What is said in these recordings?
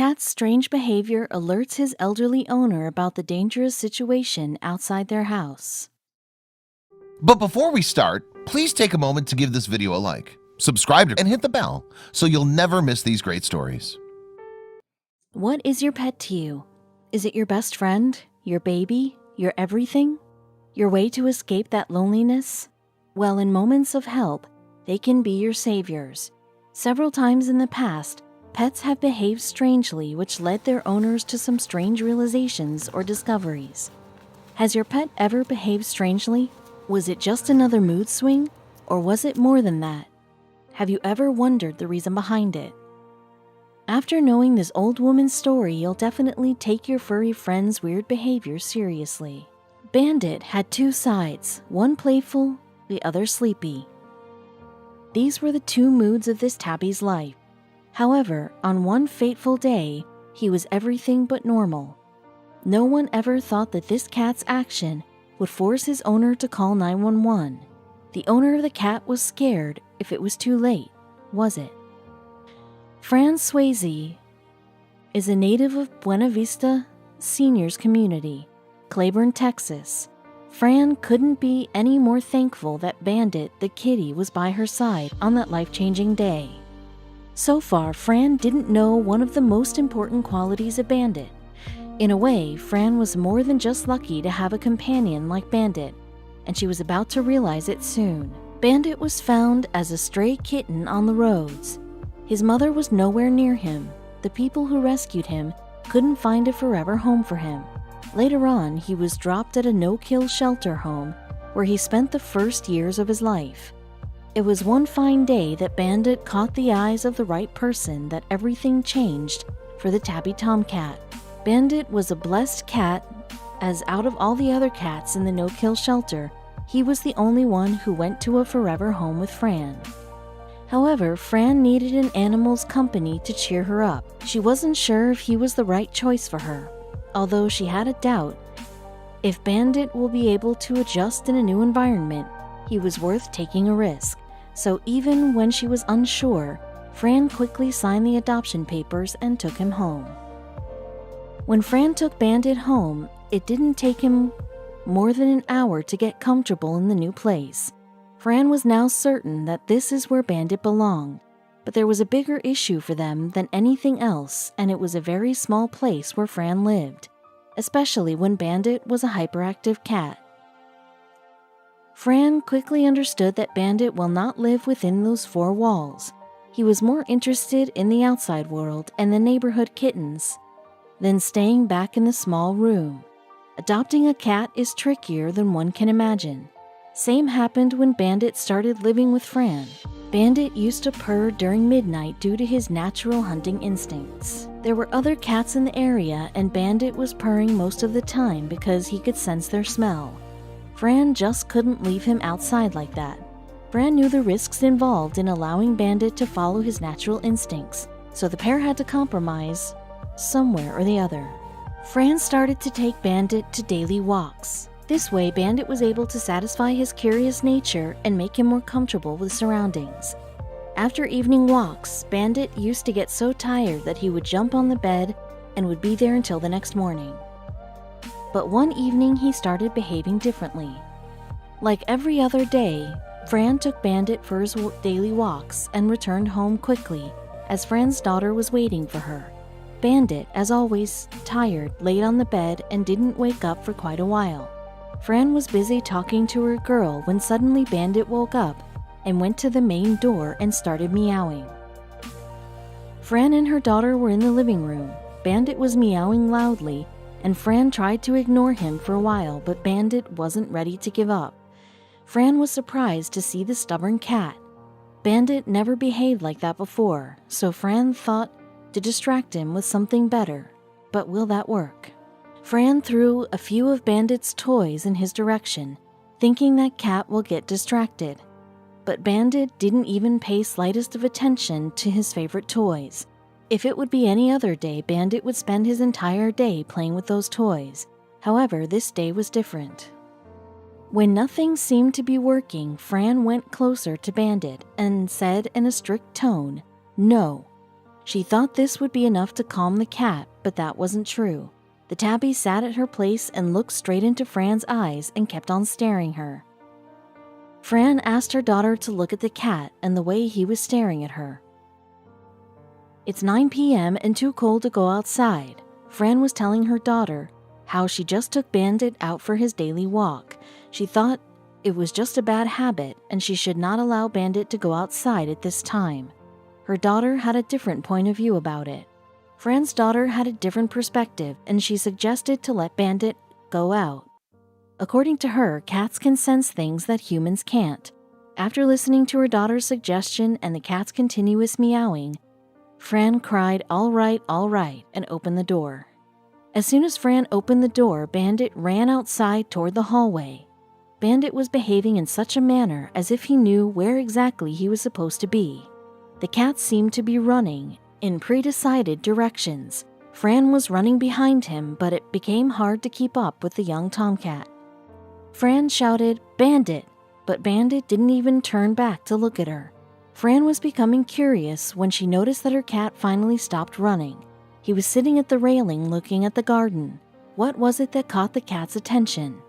cat's strange behavior alerts his elderly owner about the dangerous situation outside their house. But before we start, please take a moment to give this video a like, subscribe, and hit the bell so you'll never miss these great stories. What is your pet to you? Is it your best friend, your baby, your everything? Your way to escape that loneliness? Well, in moments of help, they can be your saviors. Several times in the past, pets have behaved strangely, which led their owners to some strange realizations or discoveries. Has your pet ever behaved strangely? Was it just another mood swing, or was it more than that? Have you ever wondered the reason behind it? After knowing this old woman's story, you'll definitely take your furry friend's weird behavior seriously. Bandit had two sides, one playful, the other sleepy. These were the two moods of this tabby's life. However, on one fateful day, he was everything but normal. No one ever thought that this cat's action would force his owner to call 911. The owner of the cat was scared if it was too late, was it? Fran Swayze is a native of Buena Vista Seniors Community, Claiborne, Texas. Fran couldn't be any more thankful that Bandit, the kitty, was by her side on that life-changing day. So far, Fran didn't know one of the most important qualities of Bandit. In a way, Fran was more than just lucky to have a companion like Bandit, and she was about to realize it soon. Bandit was found as a stray kitten on the roads. His mother was nowhere near him. The people who rescued him couldn't find a forever home for him. Later on, he was dropped at a no-kill shelter home where he spent the first years of his life. It was one fine day that Bandit caught the eyes of the right person that everything changed for the tabby tomcat. Bandit was a blessed cat, as out of all the other cats in the no-kill shelter, he was the only one who went to a forever home with Fran. However, Fran needed an animal's company to cheer her up. She wasn't sure if he was the right choice for her, although she had a doubt. If Bandit will be able to adjust in a new environment, he was worth taking a risk. So even when she was unsure, Fran quickly signed the adoption papers and took him home. When Fran took Bandit home, it didn't take him more than an hour to get comfortable in the new place. Fran was now certain that this is where Bandit belonged, but there was a bigger issue for them than anything else, and it was a very small place where Fran lived, especially when Bandit was a hyperactive cat. Fran quickly understood that Bandit will not live within those four walls. He was more interested in the outside world and the neighborhood kittens than staying back in the small room. Adopting a cat is trickier than one can imagine. Same happened when Bandit started living with Fran. Bandit used to purr during midnight due to his natural hunting instincts. There were other cats in the area, and Bandit was purring most of the time because he could sense their smell. Fran just couldn't leave him outside like that. Fran knew the risks involved in allowing Bandit to follow his natural instincts, so the pair had to compromise somewhere or the other. Fran started to take Bandit to daily walks. This way, Bandit was able to satisfy his curious nature and make him more comfortable with surroundings. After evening walks, Bandit used to get so tired that he would jump on the bed and would be there until the next morning. But one evening, he started behaving differently. Like every other day, Fran took Bandit for his daily walks and returned home quickly, as Fran's daughter was waiting for her. Bandit, as always, tired, laid on the bed and didn't wake up for quite a while. Fran was busy talking to her girl when suddenly Bandit woke up and went to the main door and started meowing. Fran and her daughter were in the living room. Bandit was meowing loudly, and Fran tried to ignore him for a while, but Bandit wasn't ready to give up. Fran was surprised to see the stubborn cat. Bandit never behaved like that before, so Fran thought to distract him with something better. But will that work? Fran threw a few of Bandit's toys in his direction, thinking that cat will get distracted. But Bandit didn't even pay slightest of attention to his favorite toys. If it would be any other day, Bandit would spend his entire day playing with those toys. However, this day was different. When nothing seemed to be working, Fran went closer to Bandit and said in a strict tone, "No." She thought this would be enough to calm the cat, but that wasn't true. The tabby sat at her place and looked straight into Fran's eyes and kept on staring her. Fran asked her daughter to look at the cat and the way he was staring at her. It's 9 p.m. and too cold to go outside. Fran was telling her daughter how she just took Bandit out for his daily walk. She thought it was just a bad habit and she should not allow Bandit to go outside at this time. Her daughter had a different point of view about it. Fran's daughter had a different perspective and she suggested to let Bandit go out. According to her, cats can sense things that humans can't. After listening to her daughter's suggestion and the cat's continuous meowing, Fran cried, all right, and opened the door. As soon as Fran opened the door, Bandit ran outside toward the hallway. Bandit was behaving in such a manner as if he knew where exactly he was supposed to be. The cat seemed to be running in pre-decided directions. Fran was running behind him, but it became hard to keep up with the young tomcat. Fran shouted, "Bandit!" but Bandit didn't even turn back to look at her. Fran was becoming curious when she noticed that her cat finally stopped running. He was sitting at the railing looking at the garden. What was it that caught the cat's attention?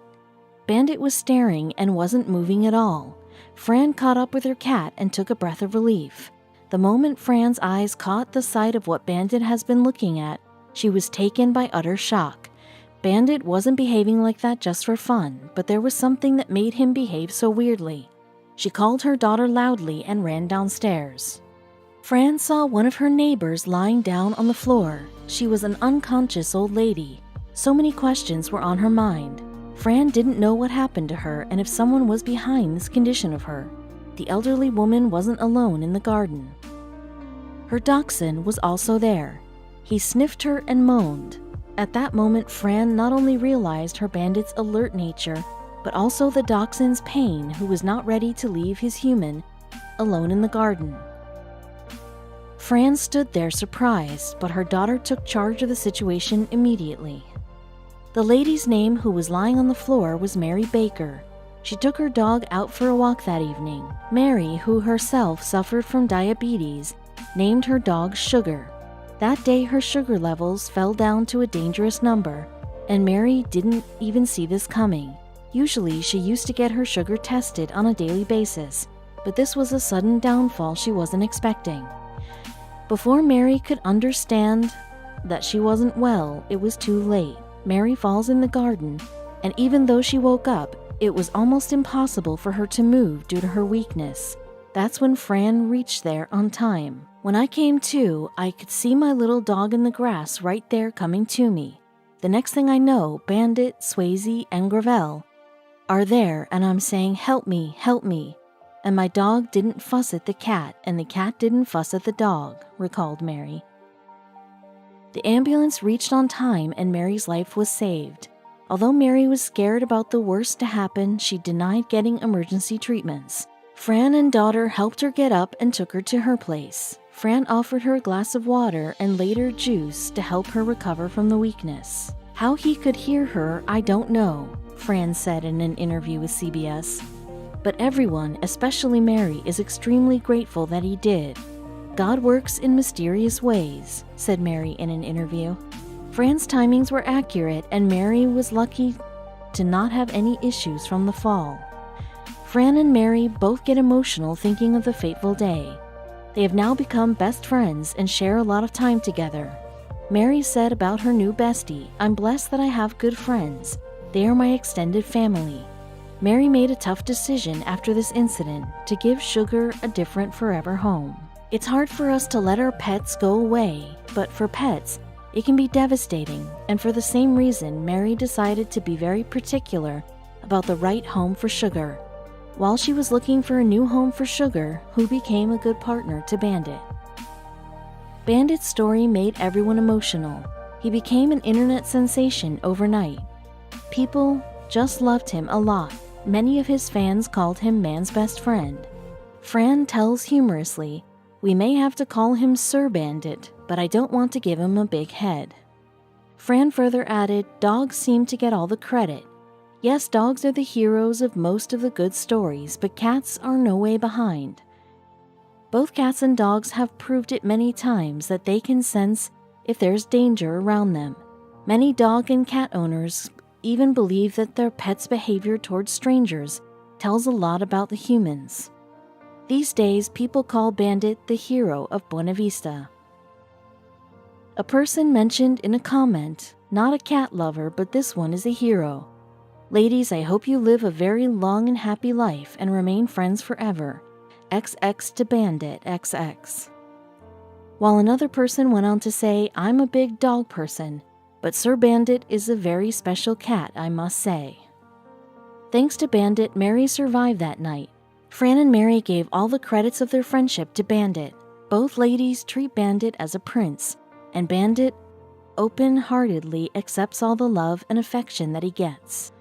Bandit was staring and wasn't moving at all. Fran caught up with her cat and took a breath of relief. The moment Fran's eyes caught the sight of what Bandit has been looking at, she was taken by utter shock. Bandit wasn't behaving like that just for fun, but there was something that made him behave so weirdly. She called her daughter loudly and ran downstairs. Fran saw one of her neighbors lying down on the floor. She was an unconscious old lady. So many questions were on her mind. Fran didn't know what happened to her and if someone was behind this condition of her. The elderly woman wasn't alone in the garden. Her dachshund was also there. He sniffed her and moaned. At that moment, Fran not only realized her bandit's alert nature, but also the dachshund's pain, who was not ready to leave his human alone in the garden. Fran stood there surprised, but her daughter took charge of the situation immediately. The lady's name who was lying on the floor was Mary Baker. She took her dog out for a walk that evening. Mary, who herself suffered from diabetes, named her dog Sugar. That day her sugar levels fell down to a dangerous number, and Mary didn't even see this coming. Usually she used to get her sugar tested on a daily basis, but this was a sudden downfall she wasn't expecting. Before Mary could understand that she wasn't well, it was too late. Mary falls in the garden, and even though she woke up, it was almost impossible for her to move due to her weakness. That's when Fran reached there on time. When I came to, I could see my little dog in the grass right there coming to me. The next thing I know, Bandit, Swayze, and Gravel are there, and I'm saying, "Help me, help me." And my dog didn't fuss at the cat, and the cat didn't fuss at the dog, recalled Mary. The ambulance reached on time, and Mary's life was saved. Although Mary was scared about the worst to happen, she denied getting emergency treatments. Fran and daughter helped her get up and took her to her place. Fran offered her a glass of water and later juice to help her recover from the weakness. How he could hear her, I don't know, Fran said in an interview with CBS. But everyone, especially Mary, is extremely grateful that he did. God works in mysterious ways, said Mary in an interview. Fran's timings were accurate, and Mary was lucky to not have any issues from the fall. Fran and Mary both get emotional thinking of the fateful day. They have now become best friends and share a lot of time together. Mary said about her new bestie, "I'm blessed that I have good friends. They are my extended family." Mary made a tough decision after this incident to give Sugar a different forever home. It's hard for us to let our pets go away, but for pets, it can be devastating, and for the same reason, Mary decided to be very particular about the right home for Sugar. While she was looking for a new home for Sugar, who became a good partner to Bandit. Bandit's story made everyone emotional. He became an internet sensation overnight. People just loved him a lot. Many of his fans called him man's best friend. Fran tells humorously, "We may have to call him Sir Bandit, but I don't want to give him a big head." Fran further added, "Dogs seem to get all the credit. Yes, dogs are the heroes of most of the good stories, but cats are no way behind. Both cats and dogs have proved it many times that they can sense if there's danger around them. Many dog and cat owners even believe that their pet's behavior towards strangers tells a lot about the humans. These days, people call Bandit the hero of Buena Vista. A person mentioned in a comment, not a cat lover, but this one is a hero. Ladies, I hope you live a very long and happy life and remain friends forever. XX to Bandit XX. While another person went on to say, I'm a big dog person, but Sir Bandit is a very special cat, I must say. Thanks to Bandit, Mary survived that night. Fran and Mary gave all the credits of their friendship to Bandit. Both ladies treat Bandit as a prince, and Bandit open-heartedly accepts all the love and affection that he gets.